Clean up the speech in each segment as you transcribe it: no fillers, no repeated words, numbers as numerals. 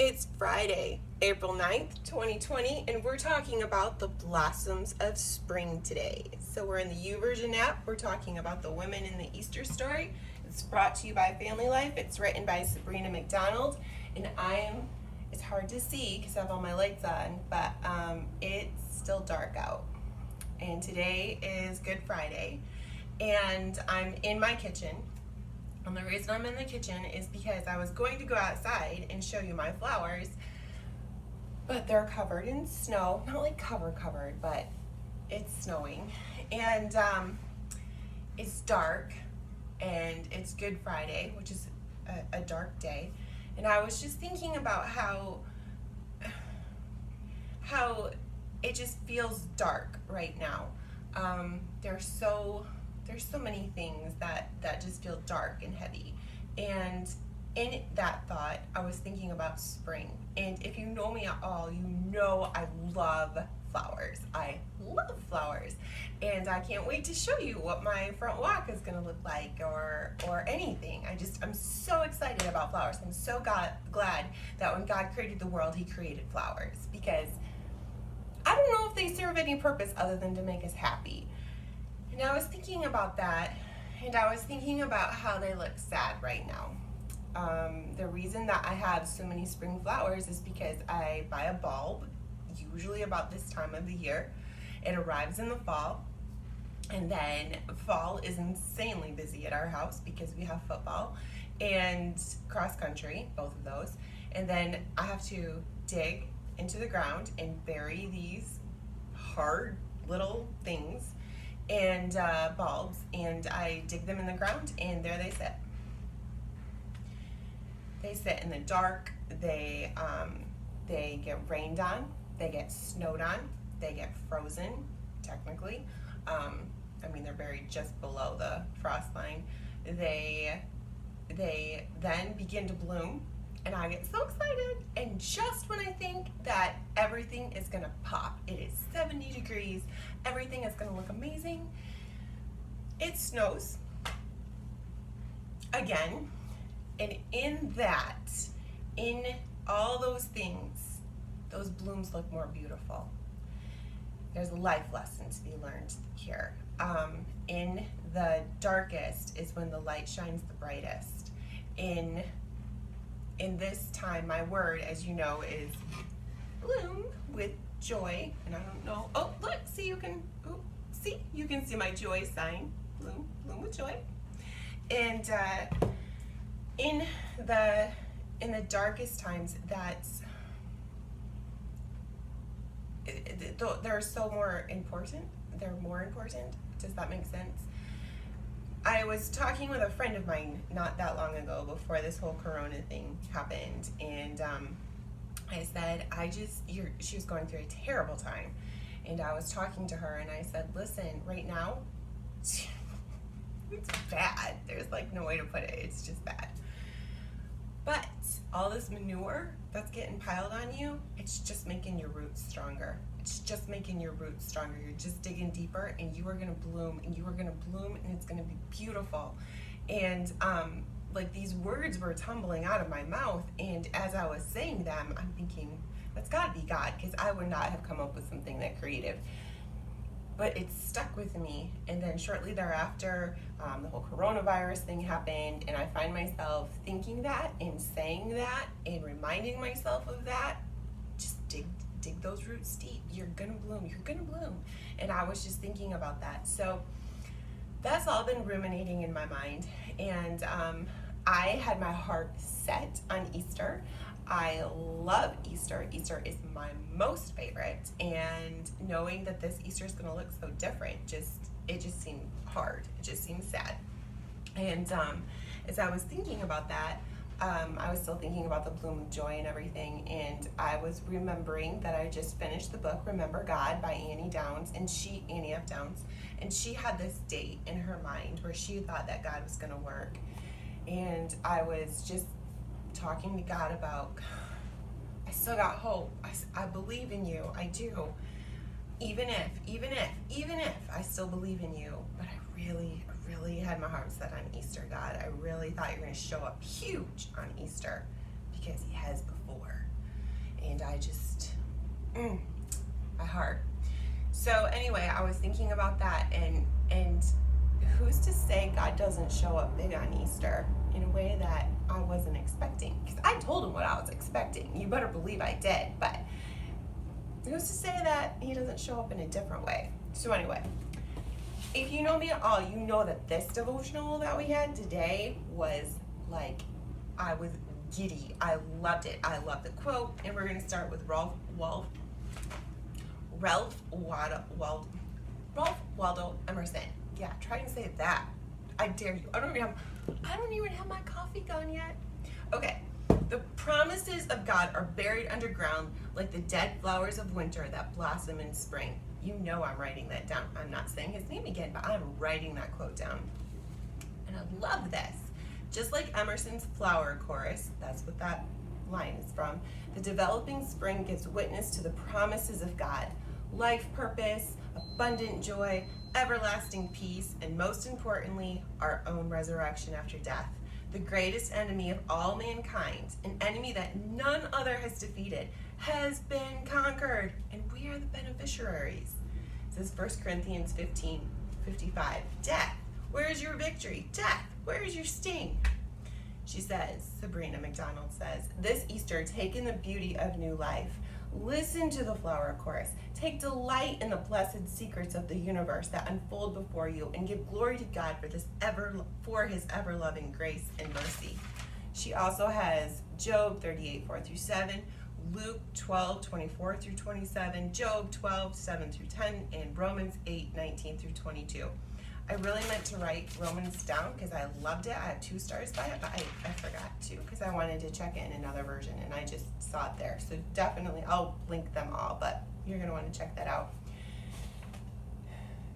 It's Friday, April 9th, 2020, and we're talking about the blossoms of spring today. So we're in the YouVersion app. We're talking about the women in the Easter story. It's brought to you by FamilyLife. It's written by Sabrina McDonald, and it's hard to see because I have all my lights on, but it's still dark out. And today is Good Friday, and I'm in my kitchen. And the reason I'm in the kitchen is because I was going to go outside and show you my flowers, but they're covered in snow. Not like covered, but it's snowing. And it's dark, and it's Good Friday, which is a dark day. And I was just thinking about how it just feels dark right now. There's so many things that just feel dark and heavy. And in that thought, I was thinking about spring. And if you know me at all, you know I love flowers. I love flowers. And I can't wait to show you what my front walk is gonna look like or anything. I'm so excited about flowers. I'm so glad that when God created the world, He created flowers, because I don't know if they serve any purpose other than to make us happy. And I was thinking about that, and I was thinking about how they look sad right now. The reason that I have so many spring flowers is because I buy a bulb, usually about this time of the year. It arrives in the fall, and then fall is insanely busy at our house because we have football and cross country, both of those. And then I have to dig into the ground and bury these hard little things and bulbs, and I dig them in the ground, and there they sit. They sit in the dark. They get rained on. They get snowed on. They get frozen, technically. They're buried just below the frost line. They then begin to bloom, and I get so excited. And just when I think that everything is gonna pop, it is 70 degrees, everything is gonna look amazing, it snows again. And in all those things, those blooms look more beautiful. There's a life lesson to be learned here. In the darkest is when the light shines the brightest. In this time, my word, as you know, is bloom with joy. And I don't know. Oh, look, you can see my joy sign. Bloom with joy. And in the darkest times, they're so more important. They're more important. Does that make sense? I was talking with a friend of mine not that long ago, before this whole corona thing happened, and I said, she was going through a terrible time, and I was talking to her, and I said, listen, right now, it's bad. There's like no way to put it. It's just bad. But all this manure that's getting piled on you, it's just making your roots stronger. It's just making your roots stronger. You're just digging deeper, and you are gonna bloom, and it's gonna be beautiful. And these words were tumbling out of my mouth, and as I was saying them, I'm thinking, that's gotta be God, because I would not have come up with something that creative. But it stuck with me. And then shortly thereafter, the whole coronavirus thing happened, and I find myself thinking that and saying that and reminding myself of that. Just dig those roots deep. You're gonna bloom. And I was just thinking about that. So that's all been ruminating in my mind. And I had my heart set on Easter. I love Easter. Easter is my most favorite, and knowing that this Easter is going to look so different, it just seemed hard. It just seemed sad. And as I was thinking about that, I was still thinking about the bloom of joy and everything, and I was remembering that I just finished the book Remember God by Annie F. Downs, and she had this date in her mind where she thought that God was going to work. And I was just talking to God about, I still got hope. I believe in you. I do. Even if I still believe in you. But I really had my heart set on Easter, God. I really thought you were going to show up huge on Easter, because He has before. And I just, my heart. So anyway, I was thinking about that, and who's to say God doesn't show up big on Easter in a way that I wasn't expecting? Because I told him what I was expecting. You better believe I did, but who's to say that he doesn't show up in a different way? So anyway, if you know me at all, you know that this devotional that we had today was like, I was giddy. I loved it. I love the quote, and we're going to start with Ralph Waldo Emerson. Yeah, try and say that. I dare you. I don't even have my coffee gone yet. Okay. The promises of God are buried underground like the dead flowers of winter that blossom in spring. You know I'm writing that down. I'm not saying his name again, but I'm writing that quote down. And I love this. Just like Emerson's flower chorus, that's what that line is from, the developing spring gives witness to the promises of God. Life purpose, abundant joy, everlasting peace, and most importantly, our own resurrection after death. The greatest enemy of all mankind, an enemy that none other has defeated, has been conquered, and we are the beneficiaries. It says 1 Corinthians 15:55. Death, where is your victory? Death, where is your sting? She says, Sabrina McDonald says, this Easter, take in the beauty of new life. Listen to the flower chorus. Take delight in the blessed secrets of the universe that unfold before you, and give glory to God for his ever-loving grace and mercy. She also has Job 38:4-7, Luke 12:24-27, Job 12:7-10, and Romans 8:19-22. I really meant to write Romans down because I loved it. I have 2 stars by it, but I forgot to because I wanted to check it in another version, and I just saw it there. So definitely, I'll link them all, but you're going to want to check that out.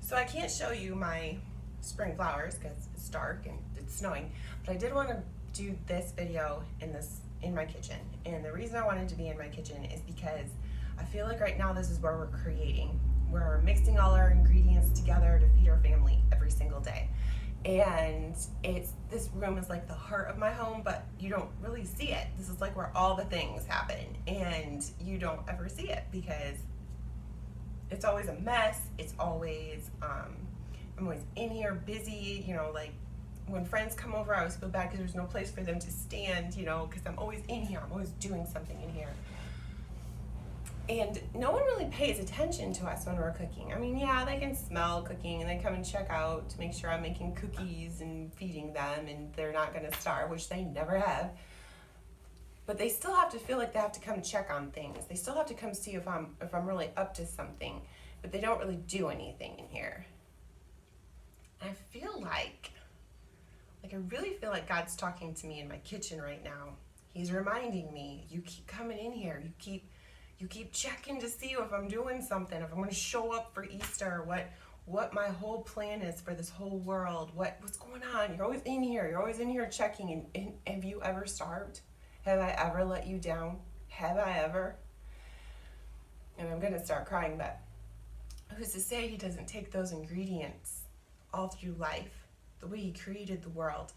So I can't show you my spring flowers because it's dark and it's snowing, but I did want to do this video in my kitchen. And the reason I wanted to be in my kitchen is because I feel like right now this is where we're creating. We're mixing all our ingredients together to feed our family every single day. And this room is like the heart of my home, but you don't really see it. This is like where all the things happen, and you don't ever see it because it's always a mess. It's always, I'm always in here busy, like when friends come over, I always feel bad because there's no place for them to stand, because I'm always in here. I'm always doing something in here. And no one really pays attention to us when we're cooking. I mean, yeah, they can smell cooking and they come and check out to make sure I'm making cookies and feeding them and they're not going to starve, which they never have. But they still have to feel like they have to come check on things. They still have to come see if I'm really up to something. But they don't really do anything in here. I feel like I really feel like God's talking to me in my kitchen right now. He's reminding me, you keep coming in here. You keep checking to see if I'm doing something, if I'm going to show up for Easter, what my whole plan is for this whole world, what's going on. You're always in here. You're always in here checking. And have you ever starved? Have I ever let you down? Have I ever? And I'm going to start crying, but who's to say he doesn't take those ingredients all through life, the way he created the world?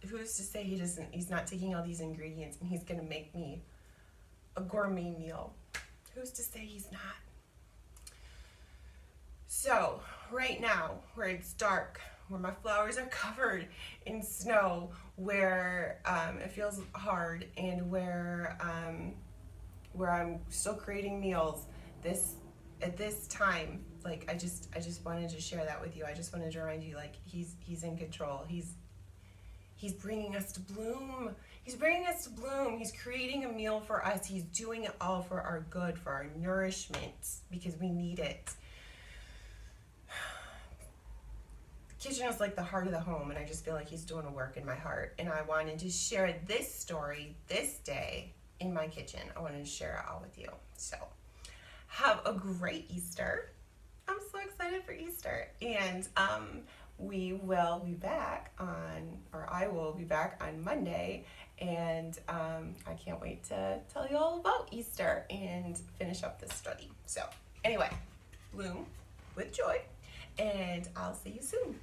Who's to say he's not taking all these ingredients and he's going to make me a gourmet meal? Who's to say he's not? So right now, where it's dark, where my flowers are covered in snow, where it feels hard, and where I'm still creating meals, at this time, I just wanted to share that with you. I just wanted to remind you, he's in control. He's bringing us to bloom. He's bringing us to bloom. He's creating a meal for us. He's doing it all for our good, for our nourishment, because we need it. The kitchen is like the heart of the home, and I just feel like he's doing a work in my heart. And I wanted to share this story this day in my kitchen. I wanted to share it all with you. So have a great Easter. I'm so excited for Easter. And we will be back I will be back on Monday, and I can't wait to tell you all about Easter and finish up this study. So anyway, bloom with joy, and I'll see you soon.